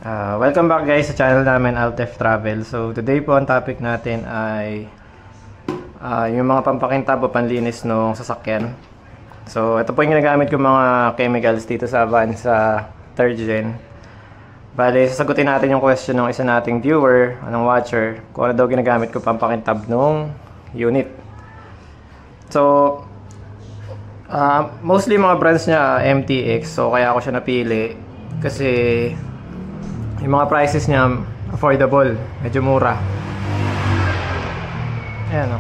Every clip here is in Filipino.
Welcome back guys sa channel namin, Altef Travel. So today po ang topic natin ay yung mga pampakintab o panlinis ng sasakyan. So ito po yung ginagamit ko mga chemicals dito sa van sa 3rd gen. Bale, sasagutin natin yung question ng isa nating viewer, anong watcher, kung ano daw ginagamit ko pampakintab ng unit. So mostly mga brands niya MTX, so kaya ako siya napili kasi yung mga prices niya affordable, medyo mura. Ayan o.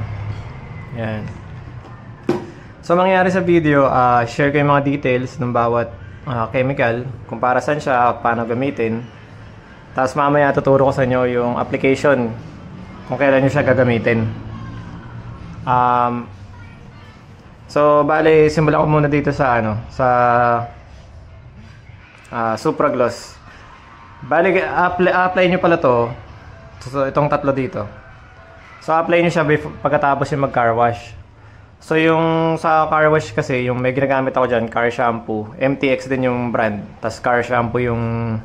Ayan. So mangyayari sa video, share ko yung mga details ng bawat chemical, kung para saan siya, paano gamitin. Tapos mamaya tuturo ko sa inyo yung application, kung kailan nyo siya gagamitin. So bale, simulan ko muna dito sa Supragloss. Bali, apply nyo pala to. So, itong tatlo dito. So, apply nyo siya pagkatapos yung mag-car wash. So, yung sa car wash kasi, yung may ginagamit ako dyan, car shampoo. MTX din yung brand. Tapos car shampoo yung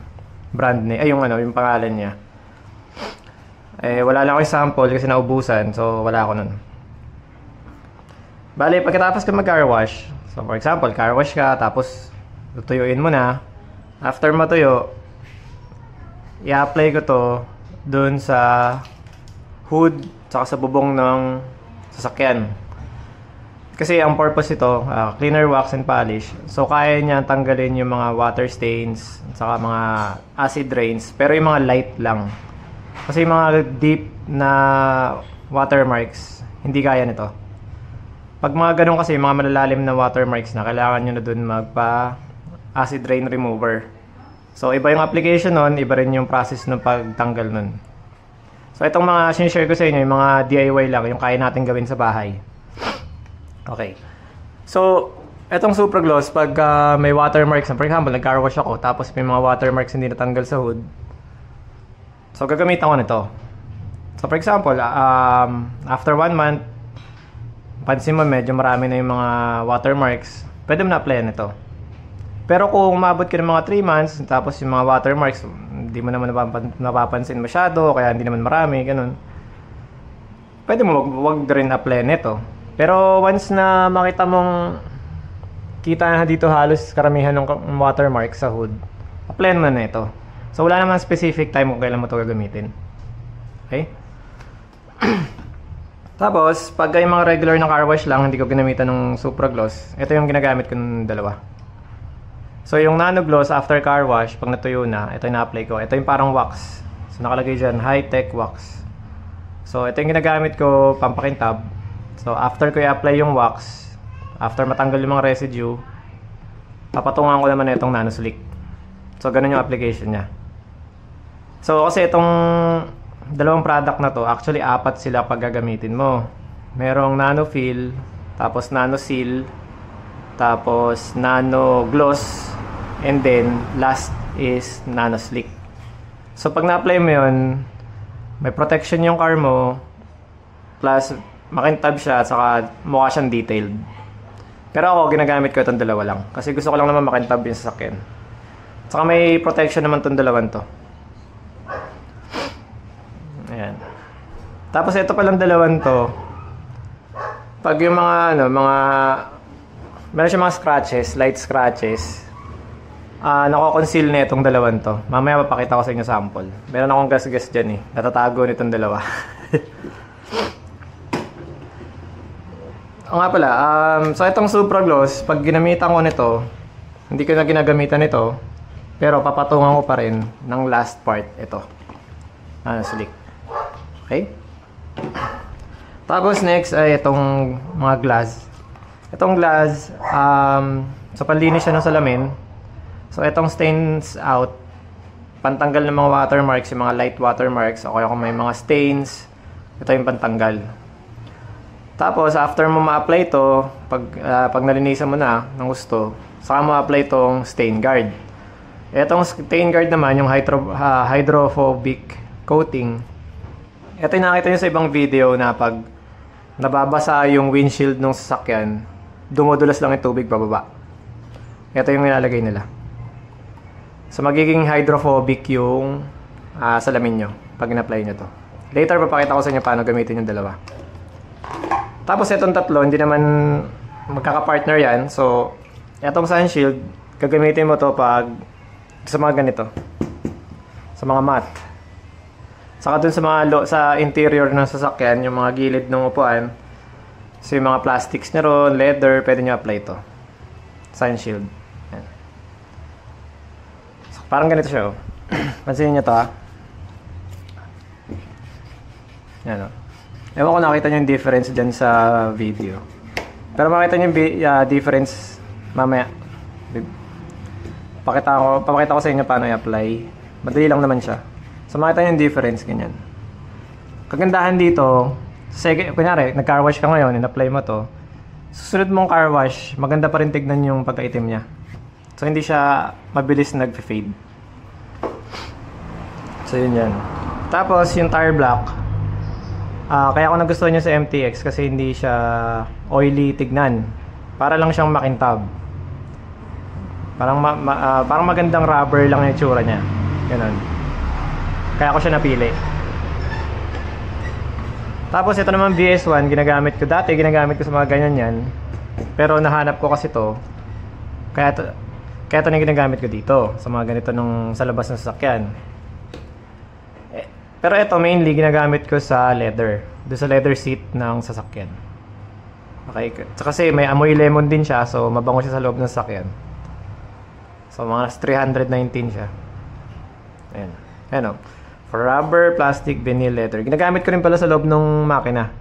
brand niya. Ay, yung pangalan niya. Eh, wala lang ako yung sample kasi naubusan. So, wala ako nun. Bali, pagkatapos ka mag-car wash. So, for example, car wash ka, tapos tutuyuin mo na. After matuyo, i-apply ko to dun sa hood saka sa bubong ng sasakyan. Kasi ang purpose ito, cleaner wax and polish. So kaya niya tanggalin yung mga water stains saka mga acid rains, pero yung mga light lang. Kasi yung mga deep na watermarks, hindi kaya nito. Pag mga ganun kasi, mga malalalim na watermarks na, kailangan nyo na dun magpa acid rain remover. So, iba yung application nun, iba rin yung process ng pagtanggal nun. So, itong mga sinishare ko sa inyo, yung mga DIY lang, yung kaya natin gawin sa bahay. Okay. So, itong Supragloss, pag may watermarks, for example, nag-car wash ako, tapos may mga watermarks hindi natanggal sa hood, so, gagamitan ko nito. So, for example, after 1 month, pansin mo, medyo marami na yung mga watermarks, pwede mo na-applyan ito. Pero kung umabot ka ng mga 3 months, tapos yung mga watermarks, hindi mo naman napapansin masyado, kaya hindi naman marami, ganun. Pwede mo wag rin apply nito. Pero once na makita mong kita na dito halos karamihan ng watermarks sa hood, apply mo na ito. So wala naman specific time kung kailan mo ito gagamitin. Okay? Tapos, pag yung mga regular na car wash lang, hindi ko ginamitan ng Supragloss, ito yung ginagamit ko ng dalawa. So, yung Nano Gloss after car wash, pag natuyo na, ito yung na-apply ko. Ito yung parang wax. So, nakalagay dyan, high-tech wax. So, ito yung ginagamit ko, pampakintab. So, after ko i-apply yung wax, after matanggal yung mga residue, papatungan ko naman itong Nano Slick. So, ganun yung application niya. So, kasi itong dalawang product na to, actually, 4 sila pag gagamitin mo. Merong Nano Fill, tapos Nano Seal, tapos Nano Gloss, and then last is Nano Slick. So pag na-apply mo yun, may protection yung car mo, plus makintab siya at saka mukha siyang detailed. Pero ako ginagamit ko itong dalawa lang kasi gusto ko lang naman makintab yung sasakyan. Saka may protection naman itong dalawan to. Ayan. Tapos ito palang dalawan to, pag yung mga meron siya mga scratches, light scratches, nako-conceal na itong dalawan to. Mamaya mapakita ko sa inyo sample. Meron akong gas-gas dyan eh. Natatago nitong dalawa. O nga pala, so itong Supragloss, pag ginamitan ko nito, hindi ko na ginagamitan ito, pero papatungan ko pa rin ng last part, ito. Slick. Okay? Tapos next ay itong mga glass. Itong glass, so panlinis siya ng salamin. So itong stains out, pantanggal ng mga watermarks, yung mga light watermarks, o kaya kung may mga stains, ito yung pantanggal. Tapos after mo ma-apply ito, pag nalinisan mo na ng gusto, saka mo apply itong stain guard. Itong stain guard naman, yung hydrophobic coating. Ito yung nakita nyo sa ibang video na pag nababasa yung windshield ng sasakyan, dumudulas lang yung tubig pababa. Ito yung nilalagay nila. So magiging hydrophobic yung salamin nyo pag in-apply nyo to. Later papakita ko sa inyo paano gamitin yung dalawa. Tapos itong tatlo, hindi naman magkaka-partner yan. So itong sun shield, gagamitin mo to pag sa mga ganito, sa mga mat. Saka dun sa mga sa interior ng sasakyan, yung mga gilid ng upuan. So yung mga plastics nyo ron, leather, pwede nyo apply to. Sun shield. Yan. So, parang ganito siya, oh. Pansinin nyo to, ha. Yan, oh. Ewan ko nakita nyo yung difference dyan sa video. Pero makita nyo yung difference mamaya. Papakita ko sa inyo paano i-apply. Madali lang naman siya. So makita nyo yung difference, ganyan. Kagandahan dito, kunyari, nag-car wash ka ngayon, in-apply mo to. Susunod mong car wash, maganda pa rin tignan yung pagkaitim niya. So hindi siya mabilis nag-fade. So yun yan. Tapos yung tire block, kaya ako nagustuhan niya sa MTX kasi hindi siya oily tignan. Para lang siyang makintab. Parang magandang rubber lang yung itsura niya. Ganun. Kaya ako siya napili. Tapos ito naman VS1, ginagamit ko. Dati ginagamit ko sa mga ganyan yan. Pero nahanap ko kasi to. Kaya ito na yung ginagamit ko dito. Sa mga ganito sa labas ng sasakyan. Pero ito mainly ginagamit ko sa leather. Doon sa leather seat ng sasakyan. Okay. Kasi may amoy lemon din siya. So mabango siya sa loob ng sasakyan. So mga 319 siya. Ayan. Ayan o. For rubber, plastic, vinyl, leather. Ginagamit ko rin pala sa loob ng makina.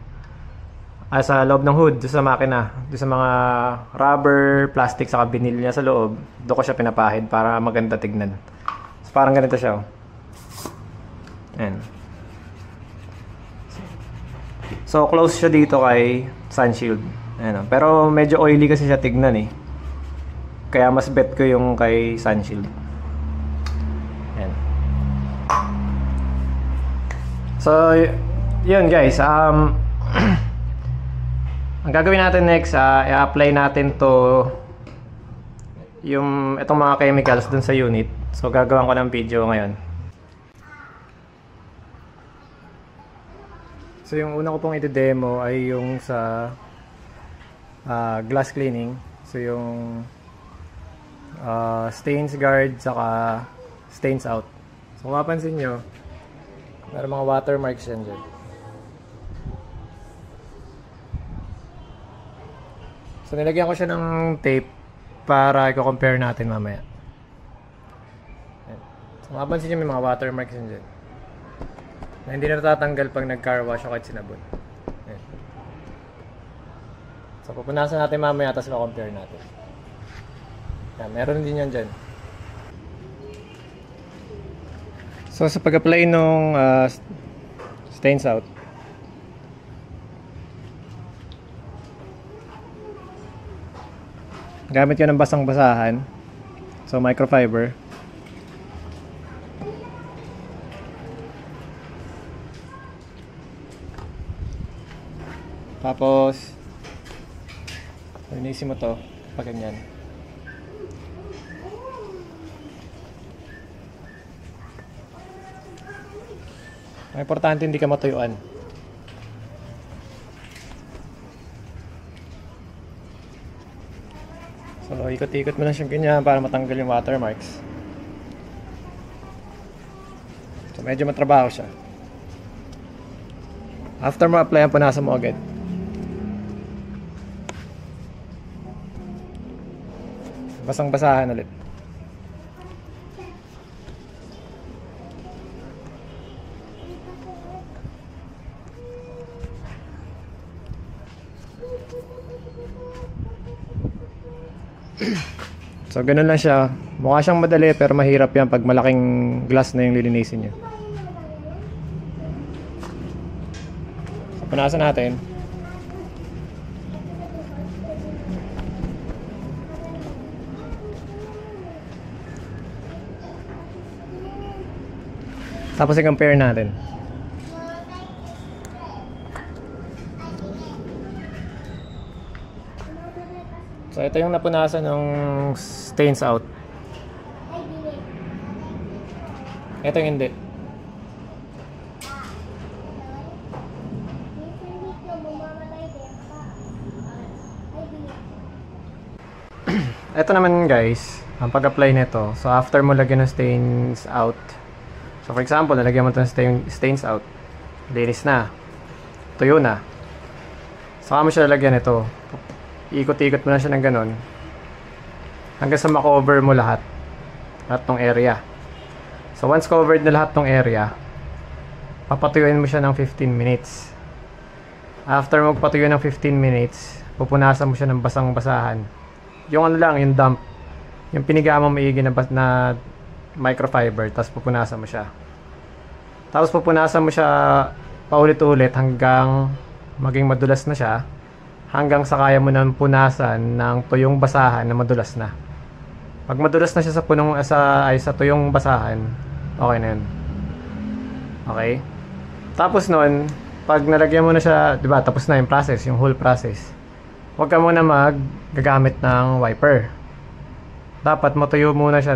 Sa loob ng hood, doon sa makina. Doon sa mga rubber, plastic, saka vinyl niya sa loob. Doon ko siya pinapahid para maganda tignan. So, parang ganito siya. Oh. Ayan. So, close siya dito kay sun shield. Ayan, oh. Pero medyo oily kasi siya tignan eh. Kaya mas bet ko yung kay sun shield. Ayan. So, yun guys. Ang gagawin natin next, i-apply natin to itong mga chemicals dun sa unit. So, gagawin ko ng video ngayon. So, yung una ko pong i-demo ay yung sa glass cleaning. So, yung stains guard saka stains out. So, kung mapansin nyo, meron mga watermarks yan dyan. So nilagyan ko siya ng tape para i-compare natin mamaya. So mapapansin nyo may mga watermarks yan dyan na hindi na natatanggal pag nag-car wash o kahit sinabon. Ayan. So pupunasan natin mamaya tapos i-compare natin. Yan, meron din yan dyan. So sa pag-apply nung stains out, gamit ko ng basang-basahan. So microfiber. Tapos linisin mo to pag ganyan. Ang importante hindi ka matuyuan. So ikot-ikot mo lang siyang ganyan para matanggal yung watermarks. So medyo matrabaho siya. After mo apply, punasan mo agad. Basang-basahan ulit. So ganun lang siya. Mukha siyang madali pero mahirap yan pag malaking glass na yung lilinisin niyo. So punasan natin. Tapos i-compare natin. So ito yung napunasan ng stains out. Ito yung hindi. Ito naman guys, ang pag-apply nito. So after mo lagyan ng stains out. So for example, nalagyan mo ito ng stains out. Linis na. Tuyo na. Saka mo siya lagyan ito. Ikot-ikot mo na siya ng ganun. Hanggang sa makover mo lahat. Lahat ng area. So once covered na lahat ng area, papatuyuin mo siya ng 15 minutes. After magpatuyo ng 15 minutes, pupunasan mo siya ng basang-basahan. Yung ano lang, yung damp. Yung piniga mo maigi na microfiber, tapos pupunasan mo siya. Tapos pupunasan mo siya paulit-ulit hanggang maging madulas na siya. Hanggang sa kaya mo nang punasan ng tuyong basahan na madulas na. Pag madulas na siya sa tuyong basahan, okay na yun. Okay? Tapos nun, pag nalagyan mo na siya, diba, tapos na yung process, yung whole process. Huwag ka muna gagamit ng wiper. Dapat matuyo muna siya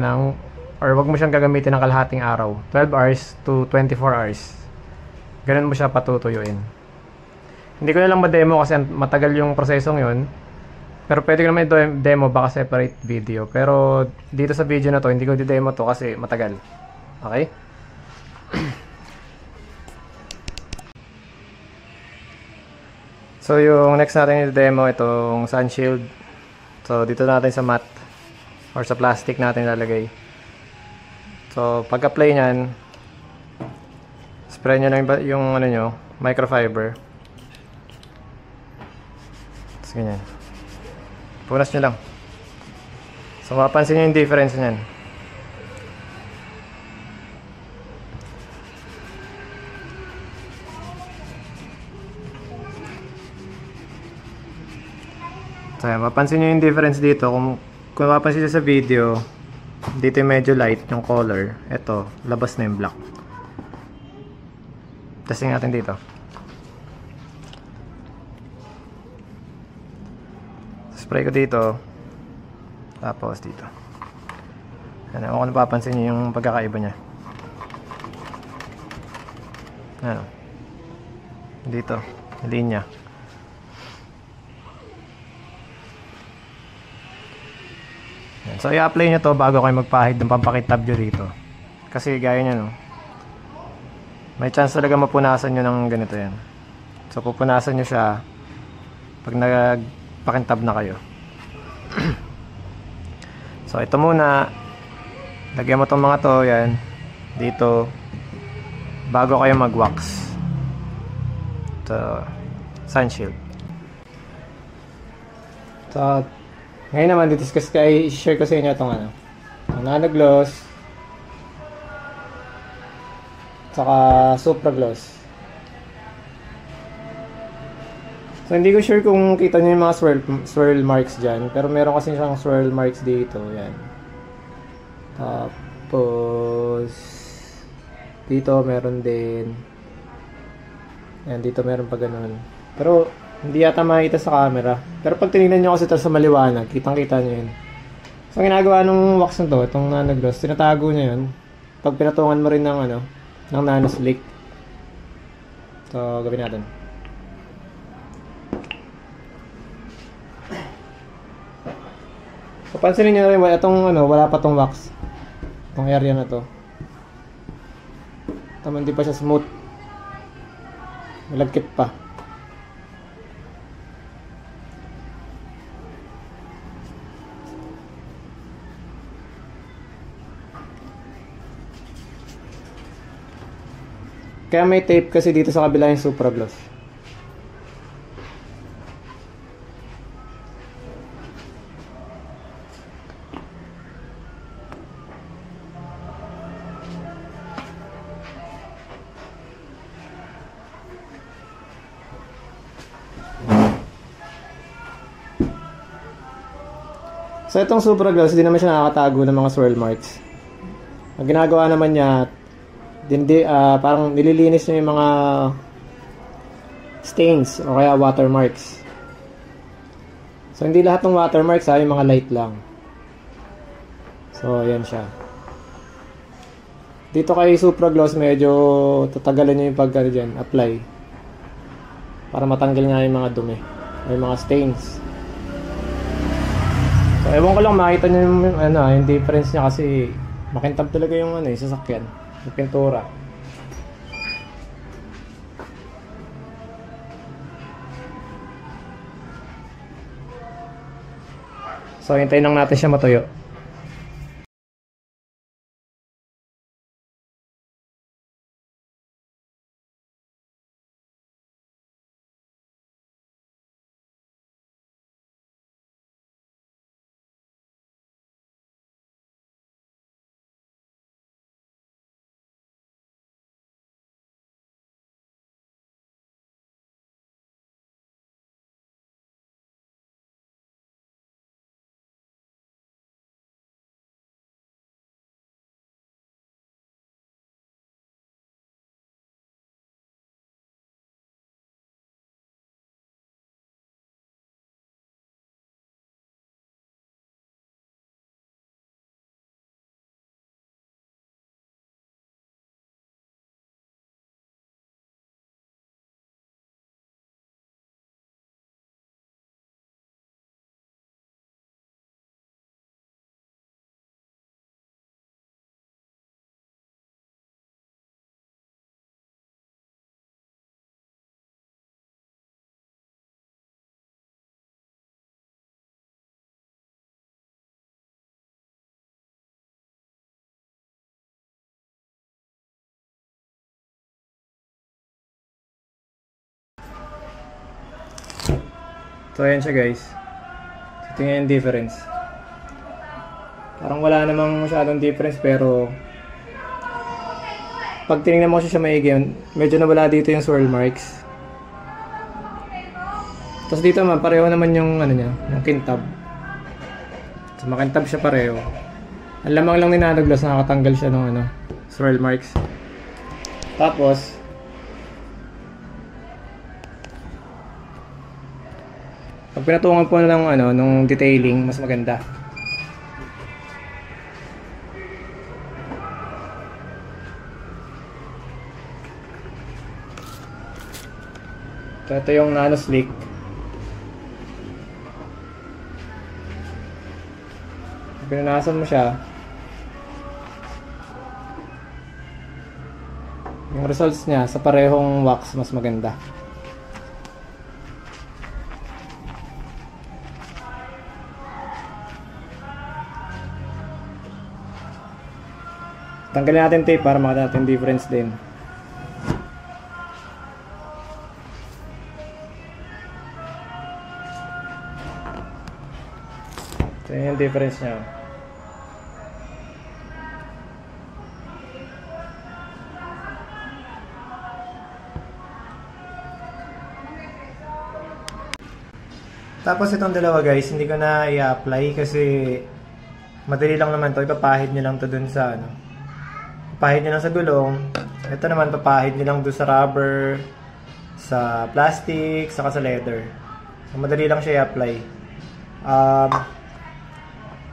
or wag mo siyang gagamitin ng kalahating araw. 12 hours to 24 hours. Ganun mo siya patutuyuin. Hindi ko na lang ma-demo kasi matagal yung prosesong yun. Pero pwede ko naman i-demo baka separate video. Pero dito sa video na to, hindi ko i-demo to kasi matagal. Okay? So yung next natin i-demo itong sun shield. So dito natin sa mat or sa plastic natin ilalagay. So pag-apply niyan, spray niyo lang yung ano nyo, microfiber. Tapos ganyan. Punas nyo lang. So mapapansin nyo yung difference niyan. So, mapansin nyo yung difference dito. Kung mapapansin nyo sa video, dito yung medyo light yung color. Ito, labas na yung black. Testing natin dito. Spray ko dito. Tapos dito. Ano, kung napapansin nyo yung pagkakaiba nya. Ano? Dito, linya. So i-apply nyo to bago kayo magpahid ng pampakintab nyo dito. Kasi gaya nyo, no, may chance talaga mapunasan nyo ng ganito yan. So pupunasan nyo siya pag nagpakintab na kayo. So ito muna, lagyan mo tong mga to, yan, dito, bago kayo mag-wax. So sun shield. So ngayon naman, discuss ko, i-share ko sa inyo itong ano, Nano Gloss, saka Supra Gloss. So hindi ko sure kung kita nyo yung mga swirl marks dyan, pero meron kasi siyang swirl marks dito, yan. Tapos dito meron din, yan, dito meron pa ganun. Pero hindi yata makikita sa camera. Pero pag tinignan nyo kasi ito sa maliwanag, kitang-kita nyo yun. So, ginagawa nung wax na to, itong Nano Gloss, tinatago nyo yun. Pag pinatungan mo rin ng, ano, ng Nano Slick. So, gawin natin. So, pansinin nyo rin, itong, ano, wala pa tong wax. Itong area na to. Tama, hindi pa siya smooth. Malagkit pa. Kaya may tape kasi dito sa kabila yung Supra Gloss. So itong Supra Gloss, hindi naman siya nakakatago ng mga swirl marks. Ang ginagawa naman niya, parang nililinis niya yung mga stains o kaya watermarks. So hindi lahat ng watermarks, yung mga light lang. So ayan siya. Dito kay Supra Gloss, medyo tatagalan nyo yung pagkano dyan, apply. Para matanggal nga yung mga dumi. Or yung mga stains. So, ewan ko lang, makita nyo yung difference niya kasi makintab talaga yung sasakyan. Yung pintura. So, hintayin lang natin siya matuyo. So, ayan siya guys. So, tingnan yung difference. Parang wala namang masyadong difference pero pag tinignan mo siya maigi, medyo nawala dito yung swirl marks. Tapos dito naman, pareho naman yung yung kintab. So, makintab siya pareho. Ang lamang lang ni Nanogloss, nakakatanggal siya ng swirl marks. Tapos, pag pinatungan po ng nung detailing, mas maganda. So, ito yung nano slick. Pinunasan mo siya. Yung results niya sa parehong wax mas maganda. Tanggalin natin tape para makita natin difference din. Ito yung difference niya. Tapos itong dalawa guys, hindi ko na i-apply kasi madali lang naman to. Ipapahid nyo lang to dun sa papahid nyo lang sa gulong. Ito naman papahid nyo lang dun sa rubber, sa plastic, saka sa leather. So, madali lang siya i-apply.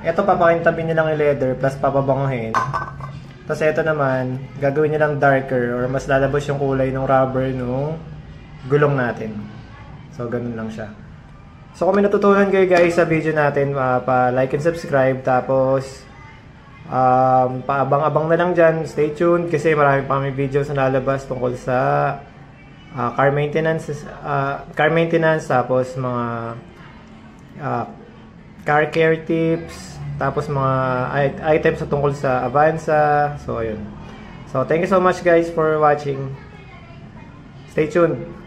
Ito papakintabin nyo lang yung leather plus papabanguhin. Tapos ito naman, gagawin nyo lang darker or mas lalabas yung kulay ng rubber nung gulong natin. So ganun lang siya. So kung may natutunan kayo guys sa video natin, pa-like and subscribe. Tapos paabang-abang na lang dyan. Stay tuned kasi marami pa kami videos na lalabas tungkol sa car maintenance, tapos mga car care tips, tapos mga items na tungkol sa Avanza. So ayun. So thank you so much guys for watching. Stay tuned.